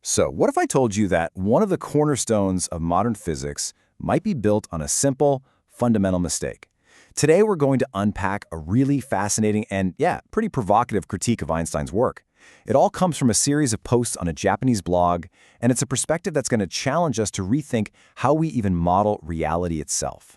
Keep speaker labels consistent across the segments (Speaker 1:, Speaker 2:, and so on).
Speaker 1: So, what if I told you that one of the cornerstones of modern physics might be built on a simple, fundamental mistake? Today, we're going to unpack a really fascinating and, yeah, pretty provocative critique of Einstein's work. It all comes from a series of posts on a Japanese blog, and it's a perspective that's going to challenge us to rethink how we even model reality itself.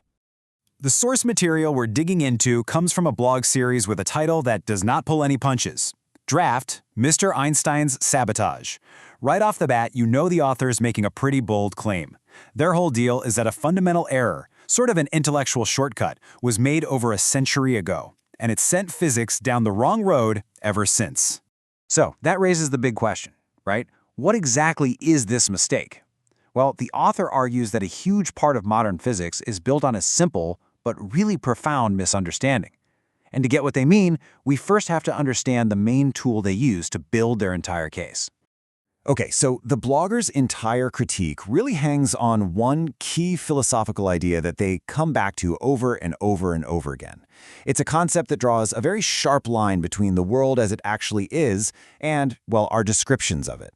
Speaker 2: The source material we're digging into comes from a blog series with a title that does not pull any punches. Draft, Mr. Einstein's Sabotage. Right off the bat, you know the author's making a pretty bold claim. Their whole deal is that a fundamental error, sort of an intellectual shortcut, was made over a century ago, and it's sent physics down the wrong road ever since. So, that raises the big question, right? What exactly is this mistake? Well, the author argues that a huge part of modern physics is built on a simple but really profound misunderstanding. And to get what they mean, we first have to understand the main tool they use to build their entire case.
Speaker 1: Okay, so the blogger's entire critique really hangs on one key philosophical idea that they come back to over and over and over again. It's a concept that draws a very sharp line between the world as it actually is and, well, our descriptions of it.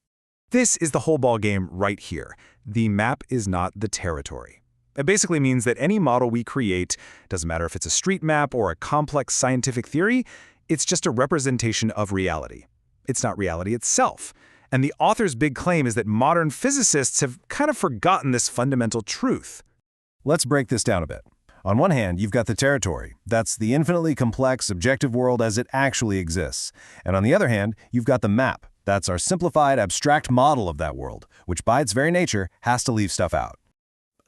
Speaker 2: This is the whole ballgame right here. The map is not the territory. It basically means that any model we create, doesn't matter if it's a street map or a complex scientific theory, it's just a representation of reality. It's not reality itself. And the author's big claim is that modern physicists have kind of forgotten this fundamental truth.
Speaker 3: Let's break this down a bit. On one hand, you've got the territory. That's the infinitely complex, objective world as it actually exists. And on the other hand, you've got the map. That's our simplified, abstract model of that world, which by its very nature has to leave stuff out.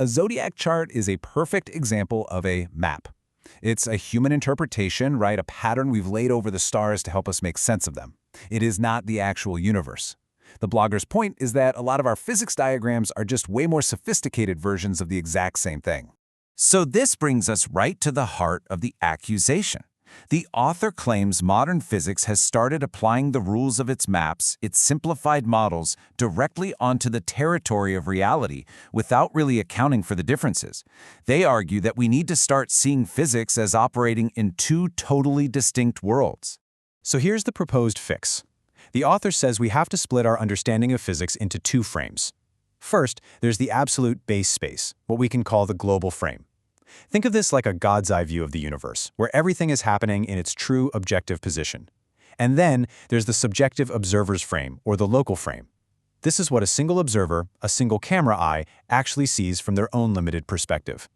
Speaker 2: A zodiac chart is a perfect example of a map. It's a human interpretation, right? A pattern we've laid over the stars to help us make sense of them. It is not the actual universe. The blogger's point is that a lot of our physics diagrams are just way more sophisticated versions of the exact same thing.
Speaker 1: So this brings us right to the heart of the accusation. The author claims modern physics has started applying the rules of its maps, its simplified models, directly onto the territory of reality without really accounting for the differences. They argue that we need to start seeing physics as operating in two totally distinct worlds.
Speaker 2: So here's the proposed fix. The author says we have to split our understanding of physics into two frames. First, there's the absolute base space, what we can call the global frame. Think of this like a God's eye view of the universe, where everything is happening in its true objective position. And then there's the subjective observer's frame, or the local frame. This is what a single observer, a single camera eye, actually sees from their own limited perspective.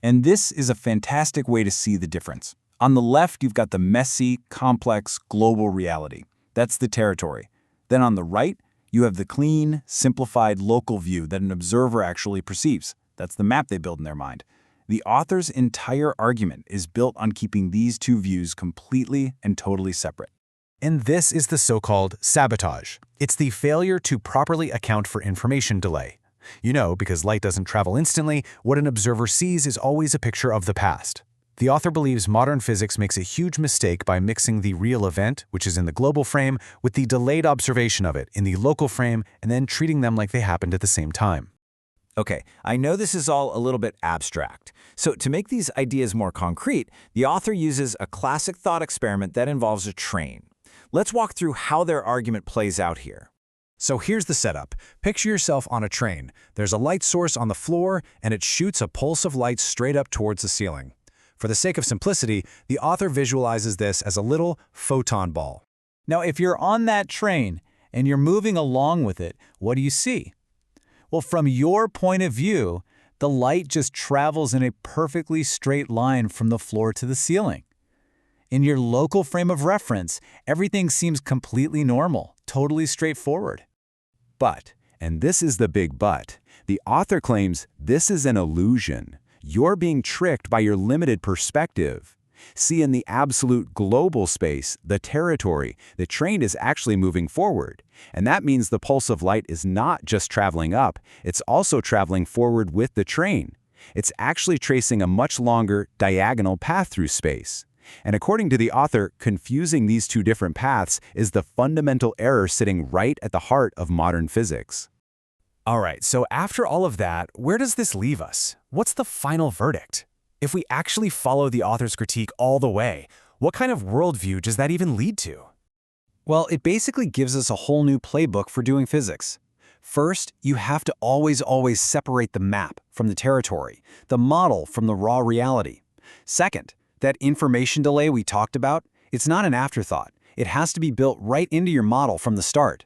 Speaker 1: And this is a fantastic way to see the difference. On the left, you've got the messy, complex, global reality. That's the territory. Then on the right, you have the clean, simplified local view that an observer actually perceives. That's the map they build in their mind. The author's entire argument is built on keeping these two views completely and totally separate.
Speaker 2: And this is the so-called sabotage. It's the failure to properly account for information delay. You know, because light doesn't travel instantly, what an observer sees is always a picture of the past. The author believes modern physics makes a huge mistake by mixing the real event, which is in the global frame, with the delayed observation of it in the local frame, and then treating them like they happened at the same time.
Speaker 1: Okay, I know this is all a little bit abstract. So to make these ideas more concrete, the author uses a classic thought experiment that involves a train. Let's walk through how their argument plays out here.
Speaker 2: So here's the setup. Picture yourself on a train. There's a light source on the floor, and it shoots a pulse of light straight up towards the ceiling. For the sake of simplicity, the author visualizes this as a little photon ball. Now, if you're on that train and you're moving along with it, what do you see? Well, from your point of view, the light just travels in a perfectly straight line from the floor to the ceiling. In your local frame of reference, everything seems completely normal, totally straightforward.
Speaker 1: But, and this is the big but, the author claims this is an illusion. You're being tricked by your limited perspective. See, in the absolute global space, the territory, the train is actually moving forward. And that means the pulse of light is not just traveling up, it's also traveling forward with the train. It's actually tracing a much longer, diagonal path through space. And according to the author, confusing these two different paths is the fundamental error sitting right at the heart of modern physics.
Speaker 2: All right, so after all of that, where does this leave us? What's the final verdict? If we actually follow the author's critique all the way, what kind of worldview does that even lead to?
Speaker 1: Well, it basically gives us a whole new playbook for doing physics.
Speaker 2: First, you have to always separate the map from the territory, the model from the raw reality. Second, that information delay we talked about, it's not an afterthought. It has to be built right into your model from the start.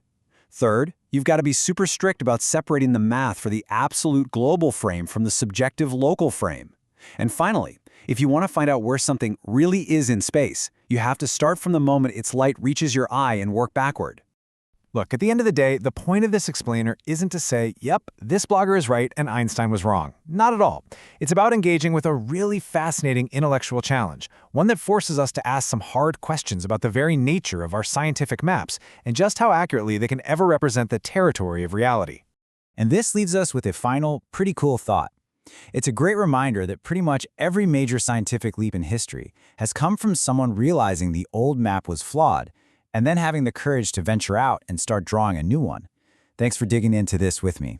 Speaker 2: Third, you've got to be super strict about separating the math for the absolute global frame from the subjective local frame. And finally, if you want to find out where something really is in space, you have to start from the moment its light reaches your eye and work backward.
Speaker 4: Look, at the end of the day, the point of this explainer isn't to say, yep, this blogger is right and Einstein was wrong. Not at all. It's about engaging with a really fascinating intellectual challenge, one that forces us to ask some hard questions about the very nature of our scientific maps and just how accurately they can ever represent the territory of reality.
Speaker 2: And this leaves us with a final, pretty cool thought. It's a great reminder that pretty much every major scientific leap in history has come from someone realizing the old map was flawed and then having the courage to venture out and start drawing a new one. Thanks for digging into this with me.